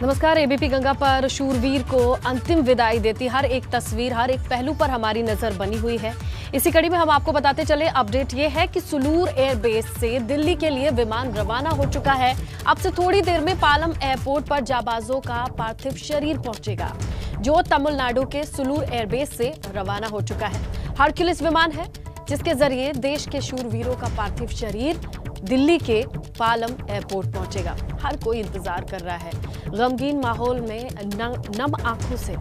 नमस्कार। एबीपी गंगा पर शूरवीर को अंतिम विदाई देती हर एक तस्वीर, हर एक पहलू पर हमारी नजर बनी हुई है। इसी कड़ी में हम आपको बताते चले, अपडेट ये है कि सुलूर एयरबेस से दिल्ली के लिए विमान रवाना हो चुका है। अब से थोड़ी देर में पालम एयरपोर्ट पर जाबाजों का पार्थिव शरीर पहुंचेगा, जो तमिलनाडु के सुलूर एयरबेस से रवाना हो चुका है। हरक्यूलिस विमान है जिसके जरिए देश के शूरवीरों का पार्थिव शरीर दिल्ली के पालम एयरपोर्ट पहुंचेगा। हर कोई इंतजार कर रहा है। गमगीन माहौल में नम आंखों से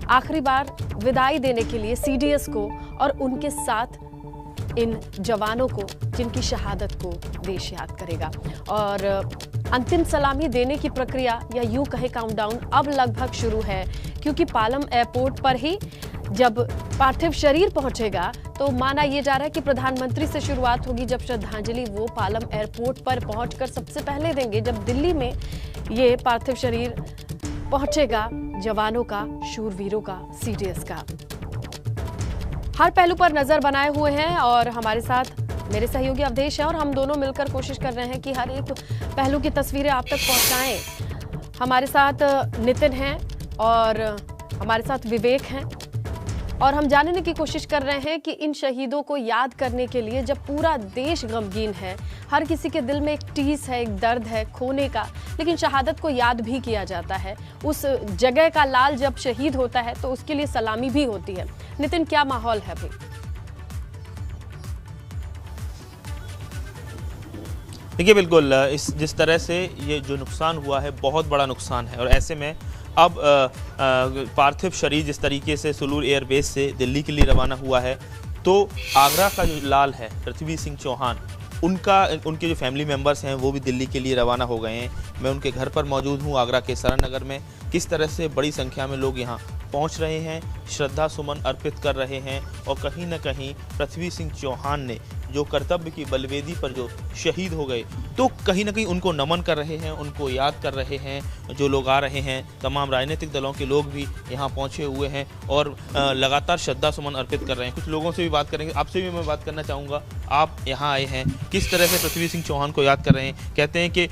आखिरी बार विदाई देने के लिए सीडीएस को और उनके साथ इन जवानों को, जिनकी शहादत को देश याद करेगा। और अंतिम सलामी देने की प्रक्रिया, या यूं कहे काउंटडाउन, अब लगभग शुरू है, क्योंकि पालम एयरपोर्ट पर ही जब पार्थिव शरीर पहुंचेगा तो माना यह जा रहा है कि प्रधानमंत्री से शुरुआत होगी। जब श्रद्धांजलि वो पालम एयरपोर्ट पर पहुंचकर सबसे पहले देंगे, जब दिल्ली में ये पार्थिव शरीर पहुंचेगा जवानों का, शूरवीरों का, सीडीएस का। हर पहलू पर नजर बनाए हुए हैं और हमारे साथ मेरे सहयोगी अवधेश है, और हम दोनों मिलकर कोशिश कर रहे हैं कि हर एक पहलू की तस्वीरें आप तक पहुंचाएं। हमारे साथ नितिन हैं और हमारे साथ विवेक हैं, और हम जानने की कोशिश कर रहे हैं कि इन शहीदों को याद करने के लिए जब पूरा देश गमगीन है, हर किसी के दिल में एक टीस है, एक दर्द है खोने का, लेकिन शहादत को याद भी किया जाता है। उस जगह का लाल जब शहीद होता है तो उसके लिए सलामी भी होती है। नितिन, क्या माहौल है भाई? देखिए, बिल्कुल जिस तरह से ये जो नुकसान हुआ है, बहुत बड़ा नुकसान है, और ऐसे में अब पार्थिव शरीर जिस तरीके से सुलूर एयरबेस से दिल्ली के लिए रवाना हुआ है, तो आगरा का जो लाल है पृथ्वी सिंह चौहान, उनके जो फैमिली मेंबर्स हैं वो भी दिल्ली के लिए रवाना हो गए हैं। मैं उनके घर पर मौजूद हूँ आगरा के सरन नगर में। किस तरह से बड़ी संख्या में लोग यहाँ पहुँच रहे हैं, श्रद्धा सुमन अर्पित कर रहे हैं, और कहीं न कहीं पृथ्वी सिंह चौहान ने जो कर्तव्य की बलवेदी पर जो शहीद हो गए, तो कहीं न कहीं उनको नमन कर रहे हैं, उनको याद कर रहे हैं। जो लोग आ रहे हैं, तमाम राजनीतिक दलों के लोग भी यहाँ पहुँचे हुए हैं और लगातार श्रद्धा सुमन अर्पित कर रहे हैं। कुछ लोगों से भी बात करेंगे। आपसे भी मैं बात करना चाहूँगा, आप यहाँ आए हैं, किस तरह से पृथ्वी सिंह चौहान को याद कर रहे हैं? कहते हैं कि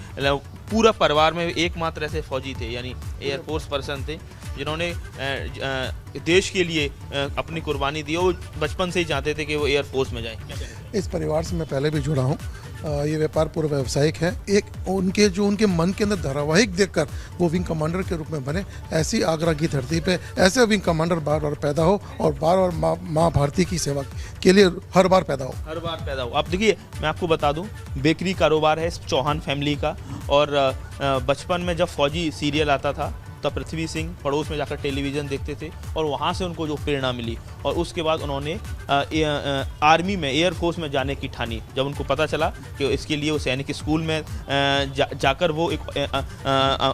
पूरा परिवार में एकमात्र ऐसे फौजी थे, यानी एयरफोर्स पर्सन थे, जिन्होंने देश के लिए अपनी कुर्बानी दी। वो बचपन से ही चाहते थे कि वो एयरफोर्स में जाएं। इस परिवार से मैं पहले भी जुड़ा हूँ। ये व्यापार पूरा व्यावसायिक है। एक उनके मन के अंदर धारावाहिक देखकर वो विंग कमांडर के रूप में बने। ऐसी आगरा की धरती पे ऐसे विंग कमांडर बार बार पैदा हो, और बार बार माँ भारती की सेवा के लिए हर बार पैदा हो। आप देखिए, मैं आपको बता दूं, बेकरी कारोबार है इस चौहान फैमिली का, और बचपन में जब फौजी सीरियल आता था तब पृथ्वी सिंह पड़ोस में जाकर टेलीविज़न देखते थे, और वहाँ से उनको जो प्रेरणा मिली, और उसके बाद उन्होंने आर्मी में, एयरफोर्स में जाने की ठानी। जब उनको पता चला कि इसके लिए वो सैनिक स्कूल में जाकर वो एक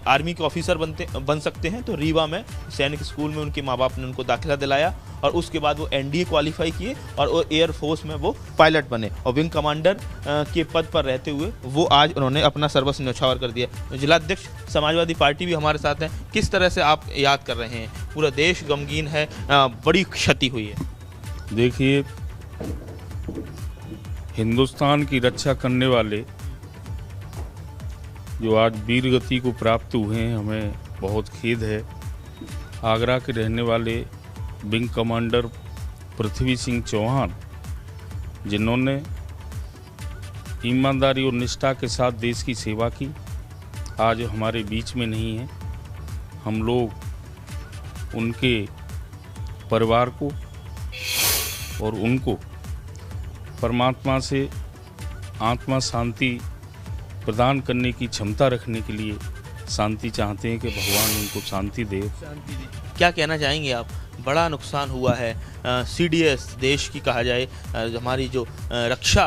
आर्मी के ऑफिसर बन सकते हैं, तो रीवा में सैनिक स्कूल में उनके माँ बाप ने उनको दाखिला दिलाया, और उसके बाद वो एनडीए क्वालिफाई किए और वो एयरफोर्स में वो पायलट बने, और विंग कमांडर के पद पर रहते हुए वो आज उन्होंने अपना सर्वस्व न्यौछावर कर दिया। जिलाध्यक्ष समाजवादी पार्टी भी हमारे साथ हैं। किस तरह से आप याद कर रहे हैं? पूरा देश गमगीन है, बड़ी क्षति हुई है। देखिए, हिंदुस्तान की रक्षा करने वाले जो आज वीर गति को प्राप्त हुए हैं, हमें बहुत खेद है। आगरा के रहने वाले विंग कमांडर पृथ्वी सिंह चौहान, जिन्होंने ईमानदारी और निष्ठा के साथ देश की सेवा की, आज हमारे बीच में नहीं है। हम लोग उनके परिवार को और उनको परमात्मा से आत्मा शांति प्रदान करने की क्षमता रखने के लिए शांति चाहते हैं कि भगवान उनको शांति दे। क्या कहना चाहेंगे आप? बड़ा नुकसान हुआ है। सीडीएस देश की कहा जाए, हमारी जो रक्षा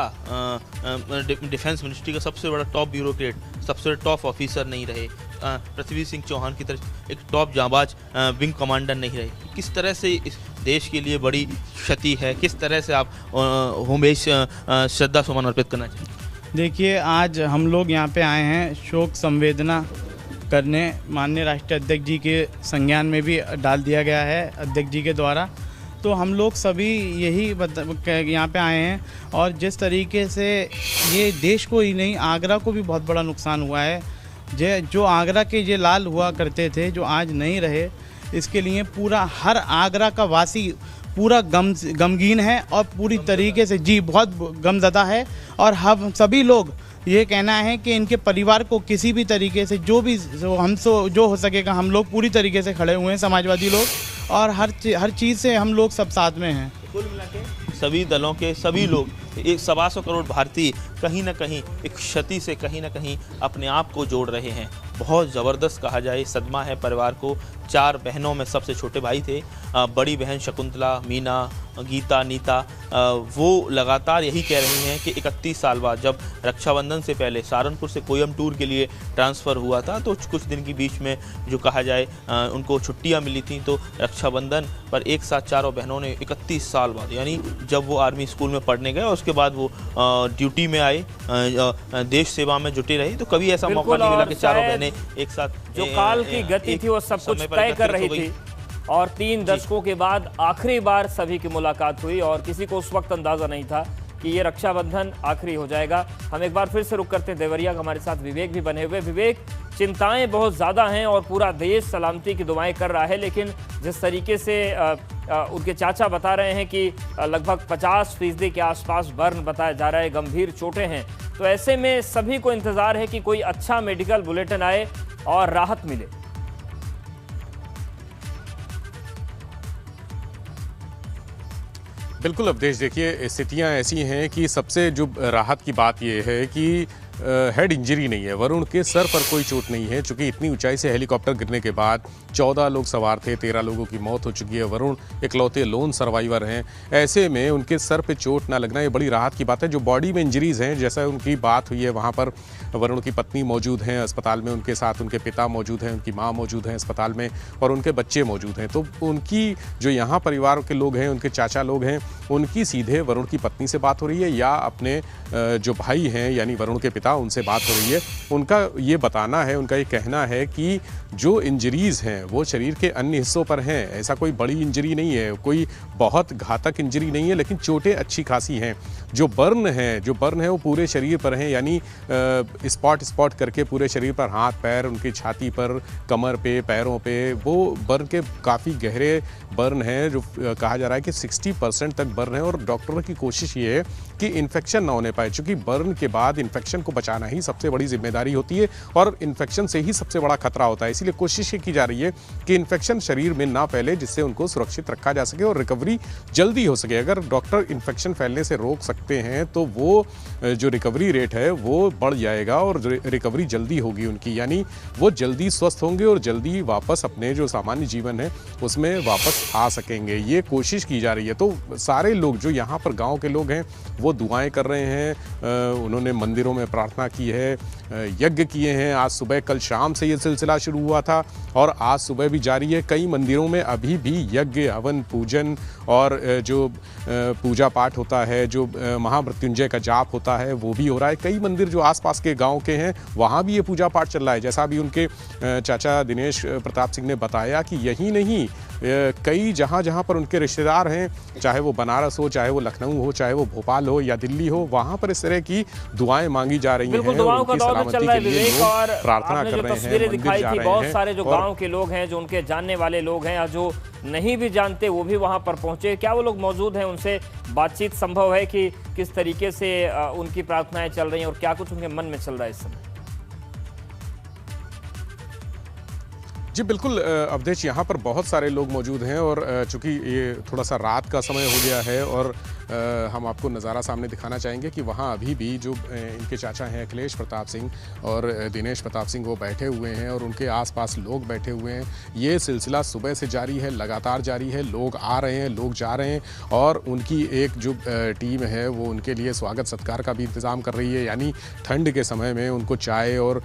डिफेंस मिनिस्ट्री का सबसे बड़ा टॉप ब्यूरोक्रेट, सबसे टॉप ऑफिसर नहीं रहे। पृथ्वी सिंह चौहान की तरह एक टॉप जांबाज विंग कमांडर नहीं रहे। किस तरह से इस देश के लिए बड़ी क्षति है? किस तरह से आप होमेश श्रद्धा सुमन अर्पित करना चाहिए? देखिए, आज हम लोग यहाँ पे आए हैं शोक संवेदना करने। माननीय राष्ट्रीय अध्यक्ष जी के संज्ञान में भी डाल दिया गया है अध्यक्ष जी के द्वारा। तो हम लोग सभी यही यहाँ पे आए हैं, और जिस तरीके से ये देश को ही नहीं, आगरा को भी बहुत बड़ा नुकसान हुआ है, जो आगरा के ये लाल हुआ करते थे, जो आज नहीं रहे, इसके लिए पूरा हर आगरा का वासी पूरा गमगीन है और पूरी तरीके से जी बहुत गमज़दा है। और हम सभी लोग ये कहना है कि इनके परिवार को किसी भी तरीके से जो हो सकेगा हम लोग पूरी तरीके से खड़े हुए हैं, समाजवादी लोग, और हर चीज़ से हम लोग सब साथ में हैं। कुल मिला के सभी दलों के सभी लोग, एक 125 करोड़ भारतीय कहीं ना कहीं एक क्षति से कहीं ना कहीं अपने आप को जोड़ रहे हैं। बहुत ज़बरदस्त कहा जाए सदमा है परिवार को। 4 बहनों में सबसे छोटे भाई थे। बड़ी बहन शकुंतला, मीना, गीता, नीता वो लगातार यही कह रही हैं कि 31 साल बाद जब रक्षाबंधन से पहले सहारनपुर से कोयम्बटूर के लिए ट्रांसफ़र हुआ था तो कुछ दिन के बीच में जो कहा जाए उनको छुट्टियां मिली थी, तो रक्षाबंधन पर एक साथ चारों बहनों ने 31 साल बाद, यानी जब वो आर्मी स्कूल में पढ़ने गए और उसके बाद वो ड्यूटी में आए, देश सेवा में जुटे रहे, तो कभी ऐसा मौका नहीं मिला कि चारों बहनें एक साथ। जो काल की गति थी वो सब कुछ तय कर रही थी और 3 दशकों के बाद आखिरी बार सभी की मुलाकात हुई और किसी को उस वक्त अंदाजा नहीं था कि ये रक्षाबंधन आखिरी हो जाएगा। हम एक बार फिर से रुक करते हैं देवरिया का, हमारे साथ विवेक भी बने हुए। विवेक, चिंताएं बहुत ज़्यादा हैं और पूरा देश सलामती की दुआएं कर रहा है, लेकिन जिस तरीके से उनके चाचा बता रहे हैं कि लगभग 50% के आसपास बर्न बताया जा रहा है, गंभीर चोटें हैं, तो ऐसे में सभी को इंतज़ार है कि कोई अच्छा मेडिकल बुलेटिन आए और राहत मिले। बिल्कुल अवधेश, देखिए स्थितियां ऐसी हैं कि सबसे जो राहत की बात ये है कि हेड इंजरी नहीं है, वरुण के सर पर कोई चोट नहीं है, क्योंकि इतनी ऊंचाई से हेलीकॉप्टर गिरने के बाद 14 लोग सवार थे, 13 लोगों की मौत हो चुकी है। वरुण इकलौते लोन सर्वाइवर हैं, ऐसे में उनके सर पे चोट ना लगना ये बड़ी राहत की बात है। जो बॉडी में इंजरीज हैं, जैसा उनकी बात हुई है, वहाँ पर वरुण की पत्नी मौजूद हैं अस्पताल में, उनके साथ उनके पिता मौजूद हैं, उनकी माँ मौजूद हैं अस्पताल में और उनके बच्चे मौजूद हैं। तो उनकी जो यहाँ परिवार के लोग हैं, उनके चाचा लोग हैं, उनकी सीधे वरुण की पत्नी से बात हो रही है या अपने जो भाई हैं यानी वरुण के पिता, उनसे बात हो रही है। उनका ये बताना है, उनका ये कहना है कि जो इंजरीज़ हैं वो शरीर के अन्य हिस्सों पर हैं, ऐसा कोई बड़ी इंजरी नहीं है, कोई बहुत घातक इंजरी नहीं है, लेकिन चोटें अच्छी खासी हैं। जो बर्न है वो पूरे शरीर पर हैं, यानी स्पॉट करके पूरे शरीर पर, हाथ पैर, उनकी छाती पर, कमर पे, पैरों पे, वो बर्न के काफ़ी गहरे बर्न हैं, जो कहा जा रहा है कि 60% तक बर्न है। और डॉक्टरों की कोशिश ये है कि इन्फेक्शन ना होने पाए, क्योंकि बर्न के बाद इन्फेक्शन को बचाना ही सबसे बड़ी जिम्मेदारी होती है और इन्फेक्शन से ही सबसे बड़ा खतरा होता है। इसीलिए कोशिश ये की जा रही है कि इन्फेक्शन शरीर में ना फैले, जिससे उनको सुरक्षित रखा जा सके और रिकवरी जल्दी हो सके। अगर डॉक्टर इन्फेक्शन फैलने से रोक सकते हैं तो वो जो रिकवरी रेट है वो बढ़ जाएगा और रिकवरी जल्दी होगी उनकी, यानी वो जल्दी स्वस्थ होंगे और जल्दी वापस अपने जो सामान्य जीवन है उसमें वापस आ सकेंगे। ये कोशिश की जा रही है। तो सारे लोग जो यहाँ पर गाँव के लोग हैं वो दुआएं कर रहे हैं, उन्होंने मंदिरों में प्रार्थना की है, यज्ञ किए हैं। आज सुबह, कल शाम से ये सिलसिला शुरू हुआ था और आज सुबह भी जारी है। कई मंदिरों में अभी भी यज्ञ, हवन, पूजन और जो पूजा पाठ होता है, जो महामृत्युंजय का जाप होता है, वो भी हो रहा है। कई मंदिर जो आसपास के गांव के हैं वहाँ भी ये पूजा पाठ चल रहा है। जैसा भी उनके चाचा दिनेश प्रताप सिंह ने बताया कि यही नहीं, कई जहाँ पर उनके रिश्तेदार हैं, चाहे वो बनारस हो, चाहे वो लखनऊ हो, चाहे वो भोपाल हो या दिल्ली हो, वहाँ पर इस तरह की दुआएं मांगी जा रही हैं। दुआओं का दौर चल रहा है विवेक, और प्रार्थना आपने कर जो रहे हैं, तस्वीरें दिखाई थी, बहुत सारे जो और गांव के लोग हैं, जो उनके जानने वाले लोग हैं या जो नहीं भी जानते वो भी वहां पर पहुंचे। क्या वो लोग मौजूद हैं, उनसे बातचीत संभव है कि किस तरीके से उनकी प्रार्थनाएं चल रही हैं और क्या कुछ उनके मन में चल रहा है इस समय? जी बिल्कुल अवधेश, यहाँ पर बहुत सारे लोग मौजूद हैं और चूँकि ये थोड़ा सा रात का समय हो गया है और हम आपको नज़ारा सामने दिखाना चाहेंगे कि वहाँ अभी भी जो इनके चाचा हैं अखिलेश प्रताप सिंह और दिनेश प्रताप सिंह, वो बैठे हुए हैं और उनके आसपास लोग बैठे हुए हैं। ये सिलसिला सुबह से जारी है, लगातार जारी है। लोग आ रहे हैं, लोग जा रहे हैं और उनकी एक जो टीम है वो उनके लिए स्वागत सत्कार का भी इंतज़ाम कर रही है, यानी ठंड के समय में उनको चाय और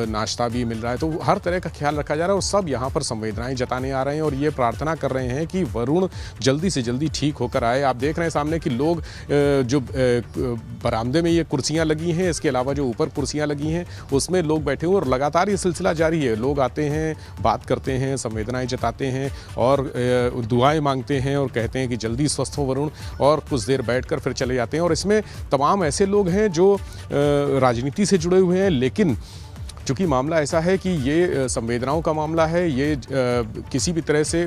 नाश्ता भी मिल रहा है। तो हर तरह का ख्याल रखा जा रहा है और सब यहाँ पर संवेदनाएँ जताने आ रहे हैं और ये प्रार्थना कर रहे हैं कि वरुण जल्दी से जल्दी ठीक होकर आए। आप देख रहे हैं सामने कि लोग जो बरामदे में ये कुर्सियां लगी हैं, इसके अलावा जो ऊपर कुर्सियां लगी हैं उसमें लोग बैठे हुए और लगातार ये सिलसिला जारी है। लोग आते हैं, बात करते हैं, संवेदनाएं जताते हैं और दुआएं मांगते हैं और कहते हैं कि जल्दी स्वस्थ हो वरुण, और कुछ देर बैठकर फिर चले जाते हैं। और इसमें तमाम ऐसे लोग हैं जो राजनीति से जुड़े हुए हैं, लेकिन चूँकि मामला ऐसा है कि ये संवेदनाओं का मामला है, ये किसी भी तरह से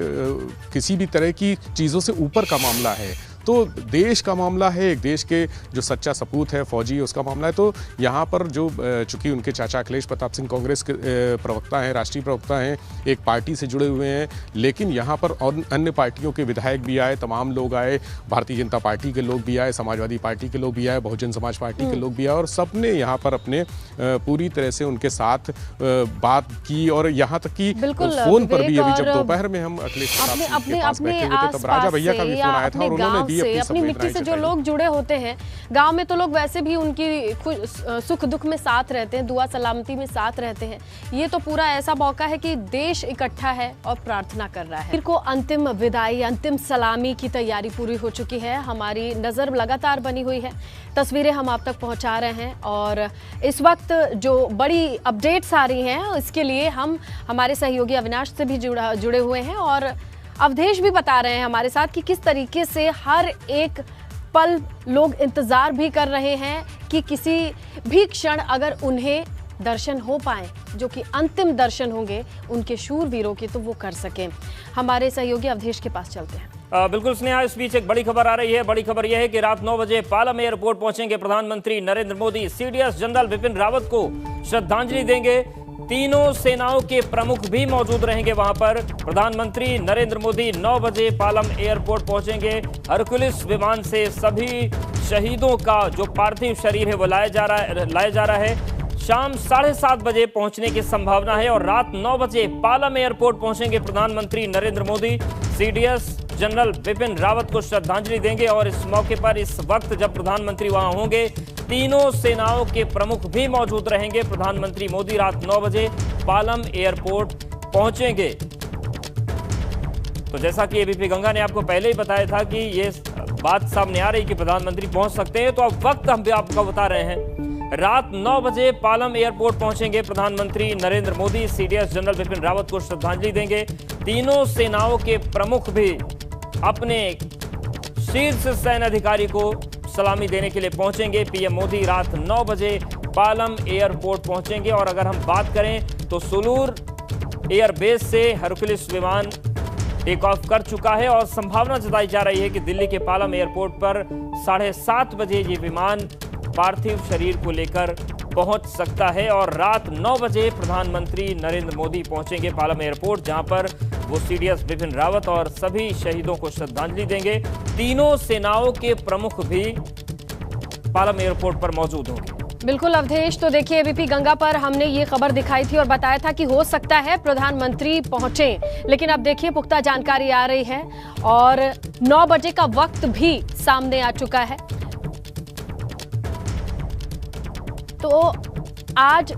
किसी भी तरह की चीज़ों से ऊपर का मामला है। तो देश का मामला है, एक देश के जो सच्चा सपूत है, फौजी, उसका मामला है। तो यहाँ पर जो चूँकि उनके चाचा अखिलेश प्रताप सिंह कांग्रेस के प्रवक्ता हैं, राष्ट्रीय प्रवक्ता हैं, एक पार्टी से जुड़े हुए हैं, लेकिन यहाँ पर और अन्य पार्टियों के विधायक भी आए, तमाम लोग आए, भारतीय जनता पार्टी के लोग भी आए, समाजवादी पार्टी के लोग भी आए, बहुजन समाज पार्टी के लोग भी आए, और सबने यहाँ पर अपने पूरी तरह से उनके साथ बात की। और यहाँ तक कि फोन पर भी, अभी जब दोपहर में हम अखिलेश प्रताप सिंह के पास बैठे हुए थे, तब राजा भैया का भी फोन आया था और उन्होंने अपनी मिट्टी से जो लोग जुड़े होते हैं, गांव में तो लोग वैसे भी उनकी सुख दुख में साथ रहते हैं, दुआ सलामती में साथ रहते हैं। ये तो पूरा ऐसा मौका है कि देश इकट्ठा है और प्रार्थना कर रहा है। को अंतिम विदाई, अंतिम सलामी की तैयारी पूरी हो चुकी है। हमारी नजर लगातार बनी हुई है, तस्वीरें हम आप तक पहुंचा रहे हैं, और इस वक्त जो बड़ी अपडेट्स आ रही हैं इसके लिए हम हमारे सहयोगी अविनाश से भी जुड़े हुए हैं, और अवधेश भी बता रहे हैं हमारे साथ कि किस तरीके से हर एक पल लोग इंतजार भी कर रहे हैं कि किसी भी क्षण अगर उन्हें दर्शन हो पाए, जो कि अंतिम दर्शन होंगे उनके शूरवीरों के, तो वो कर सकें। हमारे सहयोगी अवधेश के पास चलते हैं। बिल्कुल स्नेहा, इस बीच एक बड़ी खबर आ रही है। बड़ी खबर यह है कि रात 9 बजे पालम एयरपोर्ट पहुंचेंगे प्रधानमंत्री नरेंद्र मोदी। सीडीएस जनरल बिपिन रावत को श्रद्धांजलि देंगे। तीनों सेनाओं के प्रमुख भी मौजूद रहेंगे वहां पर। प्रधानमंत्री नरेंद्र मोदी 9 बजे पालम एयरपोर्ट पहुंचेंगे। हरकुलिस विमान से सभी शहीदों का जो पार्थिव शरीर है वो लाया जा रहा है। शाम 7:30 बजे पहुंचने की संभावना है, और रात 9 बजे पालम एयरपोर्ट पहुंचेंगे प्रधानमंत्री नरेंद्र मोदी। सीडीएस जनरल बिपिन रावत को श्रद्धांजलि देंगे, और इस मौके पर, इस वक्त जब प्रधानमंत्री वहां होंगे, तीनों सेनाओं के प्रमुख भी मौजूद रहेंगे। प्रधानमंत्री मोदी रात 9 बजे पालम एयरपोर्ट पहुंचेंगे। तो जैसा कि एबीपी गंगा ने आपको पहले ही बताया था कि ये बात सामने आ रही कि प्रधानमंत्री पहुंच सकते हैं, तो अब वक्त हम भी आपको बता रहे हैं। रात 9 बजे पालम एयरपोर्ट पहुंचेंगे प्रधानमंत्री नरेंद्र मोदी। सीडीएस जनरल बिपिन रावत को श्रद्धांजलि देंगे। तीनों सेनाओं के प्रमुख भी अपने शीर्ष सैन्य अधिकारी को सलामी देने के लिए पहुंचेंगे। पीएम मोदी रात 9 बजे पालम एयरपोर्ट पहुंचेंगे। और अगर हम बात करें तो सुलूर एयरबेस से हरकुलिस विमान टेक ऑफ कर चुका है, और संभावना जताई जा रही है कि दिल्ली के पालम एयरपोर्ट पर 7:30 बजे ये विमान पार्थिव शरीर को लेकर पहुंच सकता है। और रात 9 बजे प्रधानमंत्री नरेंद्र मोदी पहुंचेंगे पालम एयरपोर्ट, जहां पर वो सीडीएस बिपिन रावत और सभी शहीदों को श्रद्धांजलि देंगे। तीनों सेनाओं के प्रमुख भी पालम एयरपोर्ट पर मौजूद होंगे। बिल्कुल अवधेश, तो देखिए एबीपी गंगा पर हमने ये खबर दिखाई थी और बताया था कि हो सकता है प्रधानमंत्री पहुंचे, लेकिन अब देखिए पुख्ता जानकारी आ रही है और 9 बजे का वक्त भी सामने आ चुका है। तो आज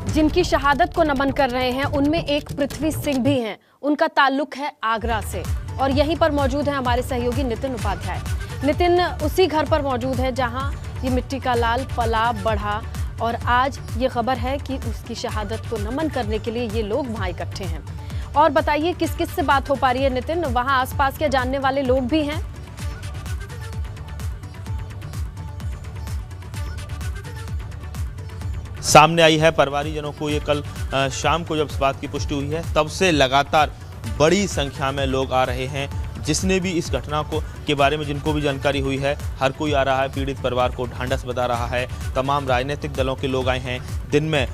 जिनकी शहादत को नमन कर रहे हैं उनमें एक पृथ्वी सिंह भी हैं। उनका ताल्लुक है आगरा से, और यहीं पर मौजूद है हमारे सहयोगी नितिन उपाध्याय। नितिन उसी घर पर मौजूद है जहां ये मिट्टी का लाल पला बढ़ा, और आज ये खबर है कि उसकी शहादत को नमन करने के लिए ये लोग वहां इकट्ठे हैं। और बताइए किस किस से बात हो पा रही है नितिन? वहां आसपास के जानने वाले लोग भी हैं? सामने आई है परिवारीजनों को, ये कल शाम को जब इस बात की पुष्टि हुई है तब से लगातार बड़ी संख्या में लोग आ रहे हैं। जिसने भी इस घटना को के बारे में जिनको भी जानकारी हुई है, हर कोई आ रहा है, पीड़ित परिवार को ढांढस बता रहा है। तमाम राजनीतिक दलों के लोग आए हैं। दिन में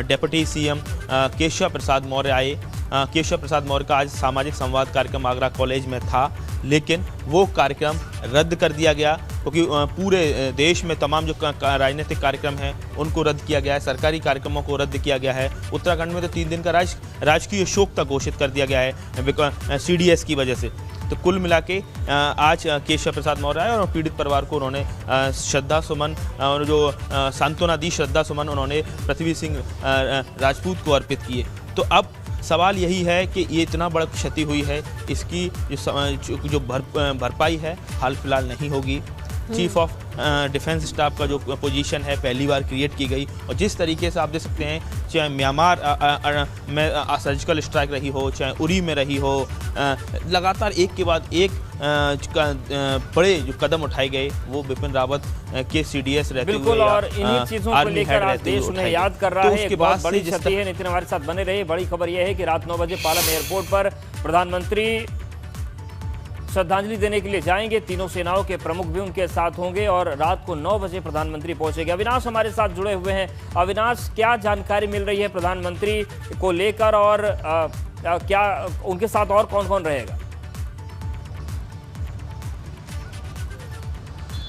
डिप्टी सीएम केशव प्रसाद मौर्य आए। केशव प्रसाद मौर्य का आज सामाजिक संवाद कार्यक्रम आगरा कॉलेज में था, लेकिन वो कार्यक्रम रद्द कर दिया गया क्योंकि पूरे देश में तमाम जो राजनीतिक कार्यक्रम हैं उनको रद्द किया गया है। सरकारी कार्यक्रमों को रद्द किया गया है। उत्तराखंड में तो 3 दिन का राजकीय शोक तक घोषित कर दिया गया है सीडीएस की वजह से। तो कुल मिला के आज केशव प्रसाद मौर्य आए और पीड़ित परिवार को उन्होंने श्रद्धा सुमन और जो सांत्वना दी, श्रद्धा सुमन उन्होंने पृथ्वी सिंह राजपूत को अर्पित किए। तो अब सवाल यही है कि ये इतना बड़ा क्षति हुई है, इसकी जो भरपाई है हाल फिलहाल नहीं होगी। चीफ ऑफ डिफेंस स्टाफ का जो पोजीशन है पहली बार क्रिएट की गई, और जिस तरीके से आप देख सकते हैं चाहे म्यांमार में सर्जिकल स्ट्राइक रही हो, चाहे उरी में रही हो, लगातार एक के बाद एक बड़े जो कदम उठाए गए वो बिपिन रावत के CDS रहते हुए, बिल्कुल, और इन्हीं चीजों को लेकर आज देश उन्हें याद कर रहा है। एक बहुत बड़ी क्षति है। नितिन हमारे साथ बने रहे। बड़ी खबर यह है कि रात 9 बजे पालम एयरपोर्ट पर प्रधानमंत्री श्रद्धांजलि देने के लिए जाएंगे। तीनों सेनाओं के प्रमुख भी उनके साथ होंगे और रात को 9 बजे प्रधानमंत्री पहुंचेंगे। अविनाश हमारे साथ जुड़े हुए हैं। अविनाश, क्या जानकारी मिल रही है प्रधानमंत्री को लेकर, और क्या उनके साथ और कौन कौन रहेगा?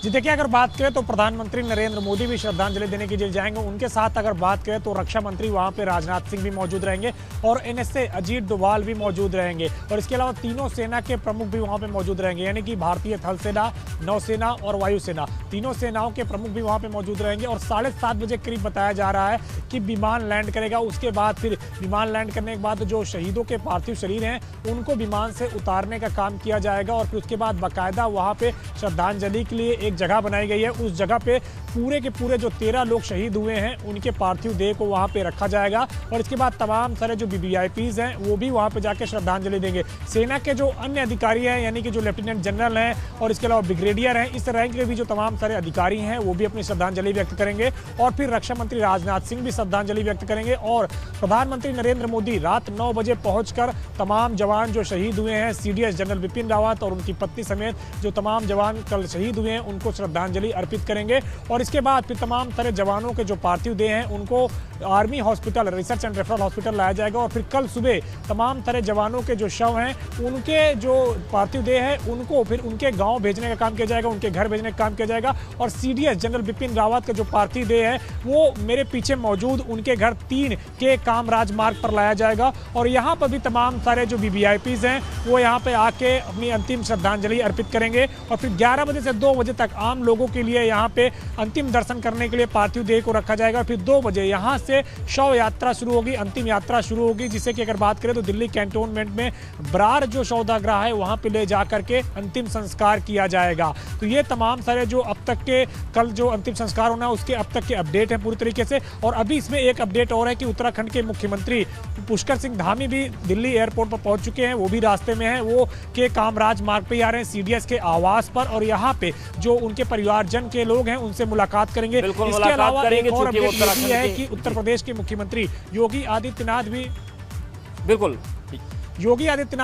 जी देखिए, अगर बात करें तो प्रधानमंत्री नरेंद्र मोदी भी श्रद्धांजलि देने के लिए जाएंगे। उनके साथ अगर बात करें तो रक्षा मंत्री वहां पे राजनाथ सिंह भी मौजूद रहेंगे और NSA अजीत डोभाल भी मौजूद रहेंगे, और इसके अलावा तीनों सेना के प्रमुख भी वहां पे मौजूद रहेंगे, यानी कि भारतीय थल सेना, नौसेना और वायुसेना, तीनों सेनाओं के प्रमुख भी वहां पे मौजूद रहेंगे। और 7:30 बजे करीब बताया जा रहा है कि विमान लैंड करेगा। उसके बाद फिर विमान लैंड करने के बाद जो शहीदों के पार्थिव शरीर हैं उनको विमान से उतारने का काम किया जाएगा, और फिर उसके बाद बाकायदा वहां पे श्रद्धांजलि के लिए एक जगह बनाई गई है। उस जगह पे पूरे के पूरे जो 13 लोग शहीद हुए हैं उनके पार्थिव देह को वहां पे रखा जाएगा, और इसके बाद तमाम सारे जो VVIPs हैं वो भी वहां पे जाके श्रद्धांजलि देंगे। सेना के जो अन्य अधिकारी हैं, यानी कि जो लेफ्टिनेंट जनरल हैं और इसके अलावा ब्रिगेडियर हैं, इस रैंक के भी जो तमाम सारे अधिकारी हैं वो भी अपनी श्रद्धांजलि व्यक्त करेंगे, और फिर रक्षा मंत्री राजनाथ सिंह भी श्रद्धांजलि व्यक्त करेंगे। और प्रधानमंत्री नरेंद्र मोदी रात 9 बजे पहुंचकर तमाम जवान जो शहीद हुए हैं, CDS जनरल बिपिन रावत और उनकी पत्नी समेत जो तमाम जवान कल शहीद हुए हैं उनको श्रद्धांजलि अर्पित करेंगे। और इसके बाद फिर तमाम सारे जवानों के जो पार्थिव देह हैं उनको army hospital, research and referral hospital लाया जाएगा, और फिर कल सुबह तमाम सारे जवानों के जो शव हैं उनके जो पार्थिव देह है उनको फिर उनके गांव भेजने का काम किया जाएगा, उनके घर भेजने का काम किया जाएगा। और CDS जनरल बिपिन रावत का जो पार्थिव देह है वो मेरे पीछे मौजूद उनके घर 3 के कामराज मार्ग पर लाया जाएगा, और यहाँ पर भी तमाम सारे जो VVIPs हैं वो यहाँ पे आके अपनी अंतिम श्रद्धांजलि अर्पित करेंगे। और फिर 11 बजे से 2 बजे तक आम लोगों के लिए यहाँ पे अंतिम दर्शन करने के लिए पार्थिव देह को रखा जाएगा। फिर 2 बजे यहाँ से शव यात्रा शुरू होगी, अंतिम यात्रा शुरू होगी, जिससे कि अगर बात करें तो दिल्ली कैंटोनमेंट में ब्रार जो शवदाह है वहाँ पे ले जा करके अंतिम संस्कार किया जाएगा। तो ये तमाम सारे जो अब तक के कल जो अंतिम संस्कार होना है उसके अब तक के अपडेट है पूरी तरीके से। और अभी इसमें एक अपडेट और है कि उत्तराखंड के मुख्यमंत्री पुष्कर सिंह धामी भी दिल्ली एयरपोर्ट पर पहुंच चुके हैं, वो भी रास्ते में हैं, वो के कामराज मार्ग पे आ रहे हैं CDS के आवास पर, और यहाँ पे जो उनके परिवारजन के लोग हैं उनसे मुलाकात करेंगे। इसके अलावा एक और अपडेट ये है कि उत्तर प्रदेश के मुख्यमंत्री योगी आदित्यनाथ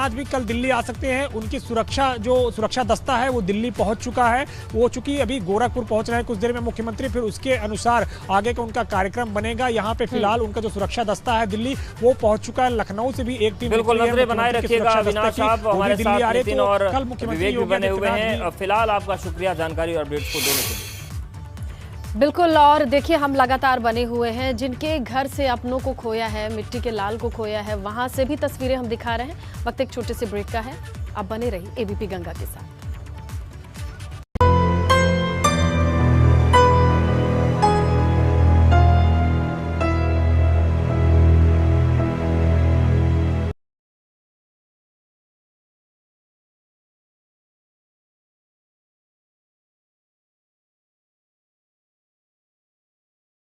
भी कल दिल्ली आ सकते हैं। उनकी सुरक्षा दस्ता है वो दिल्ली पहुंच चुका है, वो चूंकि अभी गोरखपुर पहुंच रहे हैं कुछ देर में मुख्यमंत्री, फिर उसके अनुसार आगे का उनका कार्यक्रम बनेगा। यहाँ पे फिलहाल उनका जो सुरक्षा दस्ता है दिल्ली वो पहुंच चुका है। लखनऊ से भी एक टीम बिल्कुल नजरें बनाए रखिएगा। अविनाश आप हमारे साथ नितिन और विवेक भी बने हुए हैं। फिलहाल आपका शुक्रिया जानकारी और अपडेट्स को देने के लिए। बिल्कुल, और देखिए हम लगातार बने हुए हैं, जिनके घर से अपनों को खोया है, मिट्टी के लाल को खोया है, वहां से भी तस्वीरें हम दिखा रहे हैं। वक्त एक छोटे से ब्रेक का है, आप बने रहिए ABP गंगा के साथ।